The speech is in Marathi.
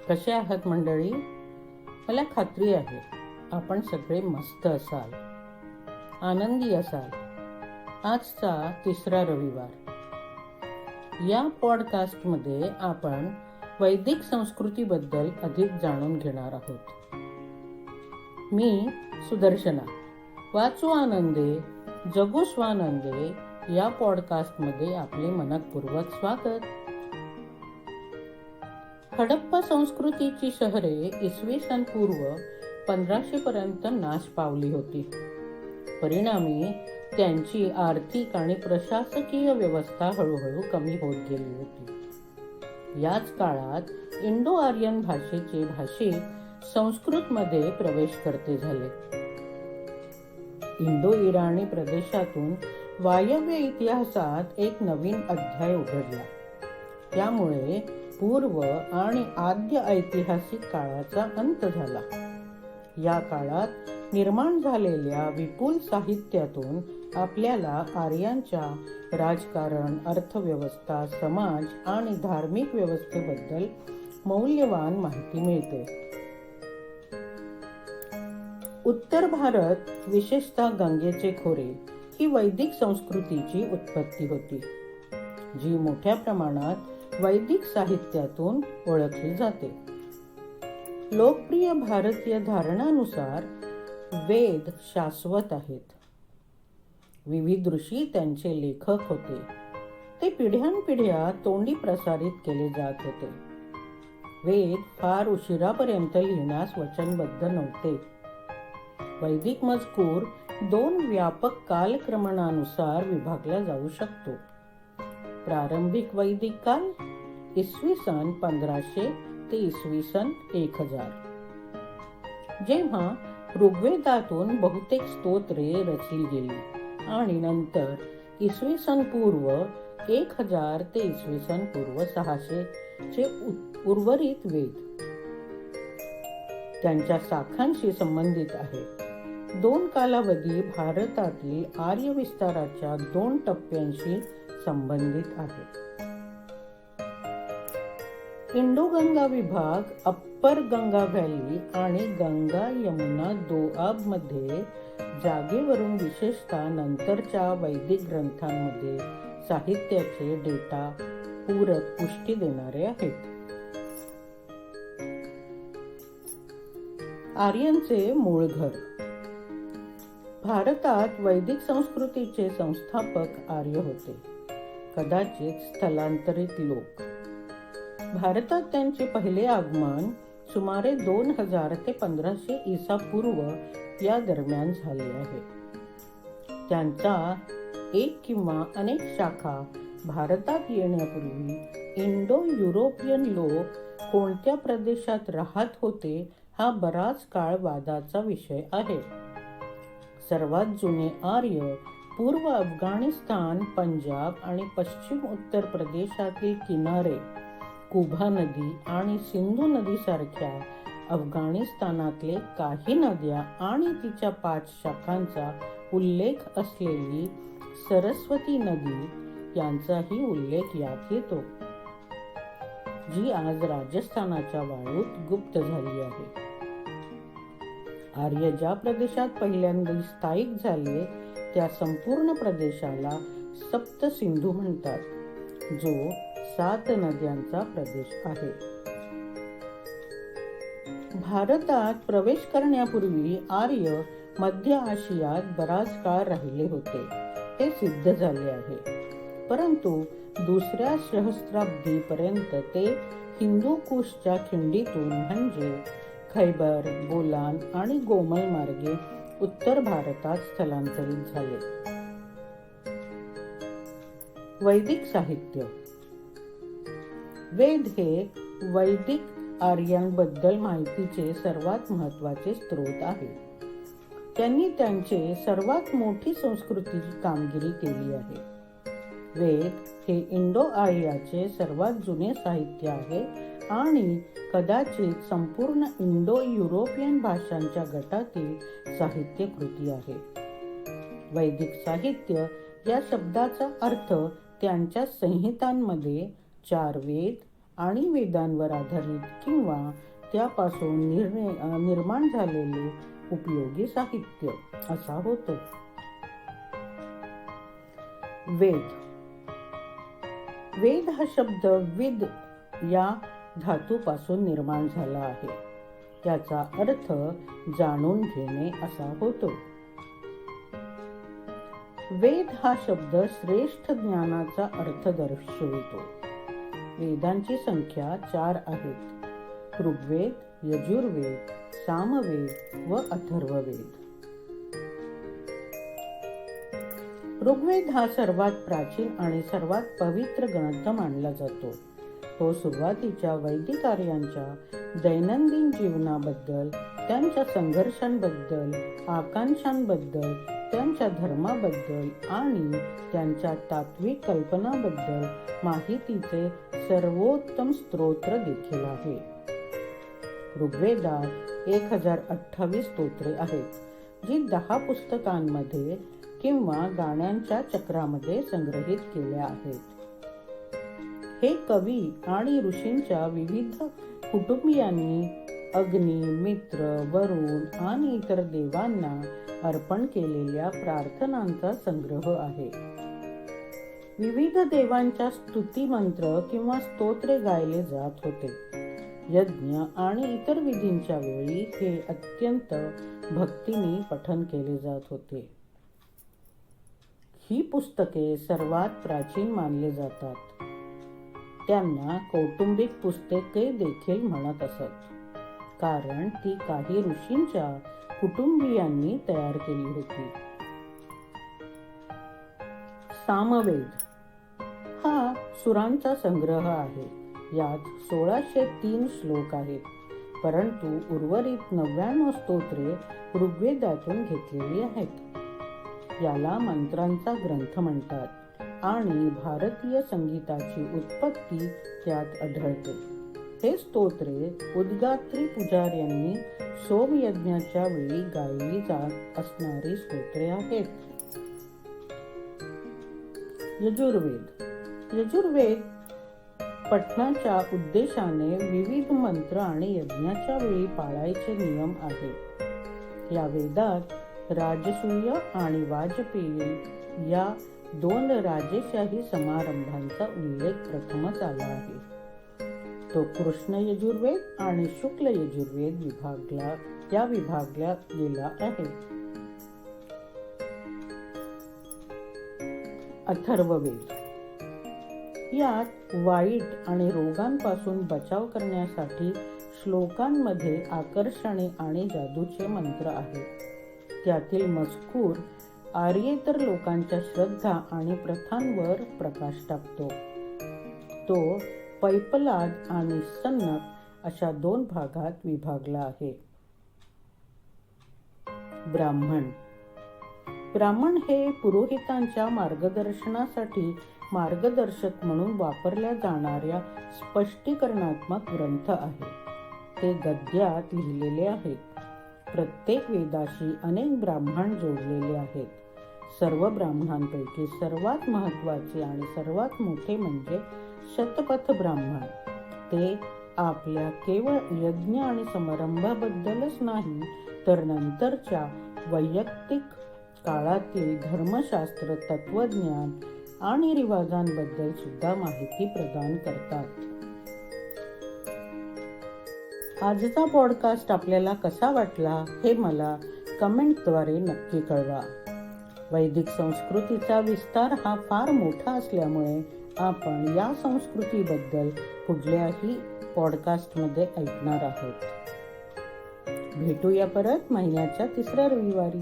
कसे आहात मंडळी? मला खात्री आहे आपण सगळे मस्त असाल, आनंदी असाल. आजचा तिसरा रविवार. या पॉडकास्टमध्ये आपण वैदिक संस्कृतीबद्दल अधिक जाणून घेणार आहोत. मी सुदर्शना. वाचू आनंदे जगू स्वानंदे या पॉडकास्टमध्ये आपले मनःपूर्वक स्वागत. हडप्पा संस्कृतीची शहरे इसवी सन पूर्व 1500 पर्यंत नाश पावली होती. परिणामी त्यांची आर्थिक आणि प्रशासकीय व्यवस्था हळूहळू कमी होत गेली होती. याच काळात इंडो आर्यन भाषेचे भाषिक संस्कृतमध्ये प्रवेश करते झाले. इंडो इराणी प्रदेशातून वायव्य इतिहासात एक नवीन अध्याय उघडला. त्यामुळे पूर्व आणि आद्य ऐतिहासिक काळाचा अंत झाला. या काळात निर्माण झालेल्या विपुल साहित्यातून आपल्याला आर्यांच्या राजकारण, अर्थव्यवस्था, समाज आणि धार्मिक व्यवस्थेबद्दल मौल्यवान माहिती मिळते. उत्तर भारत, विशेषतः गंगेचे खोरे, ही वैदिक संस्कृतीची उत्पत्ती होती, जी मोठ्या प्रमाणात वैदिक साहित्यातून ओळखली जाते. लोकप्रिय भारतीय धारणानुसार वेद शाश्वत आहेत. विविध ऋषी त्यांचे लेखक होते. ते पिढ्यानपिढ्या तोंडी प्रसारित केले जात होते. वेद फार उशिरापर्यंत लिहिण्यास वचनबद्ध नव्हते. वैदिक मजकूर 2 व्यापक कालक्रमणानुसार विभागला जाऊ शकतो. प्रारंभिक वैदिक काल इसवी सन 1500 ते इसवी सन 1000, जेव्हा ऋग्वेदातून बहुतेक स्तोत्रे रचली गेली, आणि नंतर इसवी सन पूर्व 1000 ते इसवी सन पूर्व 600 चे उर्वरित वेद त्यांच्या शाखांशी संबंधित आहे. 2 कालावधी भारतातील आर्य विस्ताराच्या 2 टप्प्यांशी संबंधित आहे. इंडो गंगा विभाग अप्पर गंगा व्हॅली आणि गंगा यमुना दोआब मध्ये जागेवरून विशेषतः नंतरच्या वैदिक ग्रंथांमध्ये साहित्याचे डेटा पूरक पुष्टी देणारे आहेत. आर्यांचे मूळ घर. भारतात वैदिक संस्कृतीचे संस्थापक आर्य होते, कदाचित स्थलांतरित लोक. भारतात त्यांचे पहिले आगमन सुमारे 2000 ते 1500 ईसा पूर्व या दरम्यान झाले आहे. त्यांचा एक किंवा अनेक शाखा भारतात येण्यापूर्वी इंडो युरोपियन लोक कोणत्या प्रदेशात राहत होते हा बराच काळ वादाचा विषय आहे. सर्वात जुने आर्य पूर्व अफगाणिस्तान, पंजाब आणि पश्चिम उत्तर प्रदेशातील किनारे, कुभा नदी आणि सिंधू नदीसारख्या अफगाणिस्तानातले काही नद्या आणि तिच्या 5 शाखांचा उल्लेख असलेली सरस्वती नदी यांचाही उल्लेख यात येतो, जी आज राजस्थानाच्या वाळूत गुप्त झाली आहे. आर्य ज्या प्रदेशात पहिल्यांदा स्थायिक झाले त्या संपूर्ण प्रदेशाला सप्त सिंधू म्हणतात, जो 7 नद्यांचा प्रदेश आहे. भारतात प्रवेश करण्यापूर्वी आर्य मध्य आशियात बराच काळ राहिले होते हे सिद्ध झाले आहे. परंतु दुसऱ्या सहस्त्राब्दीपर्यंत ते हिंदू कुशच्या खिंडीतून म्हणजे खैबर, बोलान आणि गोमल मार्गे उत्तर भारतात स्थलांतरित झाले. वैदिक साहित्य. वेद हे वैदिक आर्यांबद्दल माहितीचे सर्वात महत्त्वाचे स्रोत आहे. त्यांनी त्यांचे सर्वात मोठी संस्कृतीची कामगिरी केली आहे. वेद हे इंडो आर्याचे सर्वात जुने साहित्य आहे आणि कदाचित संपूर्ण इंडो युरोपियन भाषांच्या गटातील साहित्य कृती आहे. वैदिक साहित्य या शब्दाचा अर्थ त्यांच्या संहितांमध्ये 4 वेद आणि वेदांवर आधारित किंवा त्यापासून निर्माण झालेले उपयोगी साहित्य असा होतो. वेद. वेद हा शब्द विद या धातूपासून निर्माण झाला आहे. त्याचा अर्थ जाणून घेणे असा होतो. वेद हा शब्द श्रेष्ठ ज्ञानाचा अर्थ दर्शवितो. वेदांची संख्या 4 आहेत. ऋग्वेद, यजुर्वेद, सामवेद व अथर्ववेद. ऋग्वेद हा सर्वात प्राचीन आणि सर्वात पवित्र ग्रंथ मानला जातो. तो सुरुवातीच्या वैदिक आर्यांच्या दैनंदिन जीवनाबद्दल, त्यांच्या संघर्षांबद्दल, आकांक्षांबद्दल, त्यांच्या धर्माबद्दल आणि त्यांच्या तात्विक कल्पनाबद्दल माहितीचे सर्वोत्तम स्तोत्र देखील आहे. ऋग्वेदात 1028 स्तोत्रे आहेत, जी 10 पुस्तकांमध्ये किंवा गाण्यांच्या चक्रामध्ये संग्रहित केल्या आहेत. हे कवी आणि ऋषींच्या विविध कुटुंबियांनी अग्नी, मित्र, वरुण आणि इतर देवांना अर्पण केलेल्या प्रार्थनांचा संग्रह आहे. विविध देवांच्या स्तुती मंत्र किंवा स्तोत्रे गायले जात होते. यज्ञ आणि इतर विधींच्या वेळी हे अत्यंत भक्तीने पठण केले जात होते. ही पुस्तके सर्वात प्राचीन मानले जातात. त्यांना कौटुंबिक पुस्तके देखील म्हणत असत, कारण ती काही ऋषींच्या कुटुंबियांनी तयार केली होती. सामवेद हा सुरांचा संग्रह आहे. यात 1603 श्लोक आहेत, परंतु उर्वरित 99 स्तोत्रे ऋग्वेदातून घेतलेली आहेत. याला मंत्रांचा ग्रंथ म्हणतात आणि भारतीय संगीताची उत्पत्ती त्यात आढळते. हे स्तोत्रे उद्गात्री पुजाऱ्यांनी सोमयज्ञाच्या वेळी गायली जात असणारी स्तोत्रे आहेत. यजुर्वेद. यजुर्वेद पठणाच्या उद्देशाने विविध मंत्र आणि यज्ञाच्या वेळी पाळायचे नियम आहेत. या वेदात राजसूय आणि वाजपेयी या 2 राजेशाही समारंभांचा उल्लेख प्रथमच आला आहे. तो कृष्ण यजुर्वेद आणि शुक्ल यजुर्वेद विभागला गेला आहे. अथर्ववेद. यात वाईट आणि रोगांपासून बचाव करण्यासाठी श्लोकांमध्ये आकर्षणे आणि जादूचे मंत्र आहेत. त्यातील मजकूर आर्येतर लोकांच्या श्रद्धा आणि प्रथांवर प्रकाश टाकतो. तो पैपलाद आणि सन्नक अशा 2 भागात विभागला आहे. ब्राह्मण. ब्राह्मण हे पुरोहितांच्या मार्गदर्शनासाठी मार्गदर्शक म्हणून वापरल्या जाणाऱ्या स्पष्टीकरणात्मक ग्रंथ आहे. ते गद्यात लिहिलेले आहेत. प्रत्येक वेदाशी अनेक ब्राह्मण जोडलेले आहेत. सर्व ब्राह्मणांपैकी सर्वात महत्त्वाचे आणि सर्वात मोठे म्हणजे शतपथ ब्राह्मण. ते आपल्या केवळ यज्ञ आणि समारंभाबद्दलच नाही, तर नंतरच्या वैयक्तिक काळातील धर्मशास्त्र, तत्वज्ञान आणि रिवाजांबद्दल सुद्धा माहिती प्रदान करतात. आजचा पॉडकास्ट आपल्याला कसा वाटला हे मला कमेंटद्वारे नक्की कळवा. वैदिक संस्कृतीचा विस्तार हा फार मोठा असल्यामुळे आपण या संस्कृतीबद्दल पुढल्याही पॉडकास्टमध्ये ऐकणार आहोत. भेटूया परत महिन्याच्या 3ऱ्या रविवारी.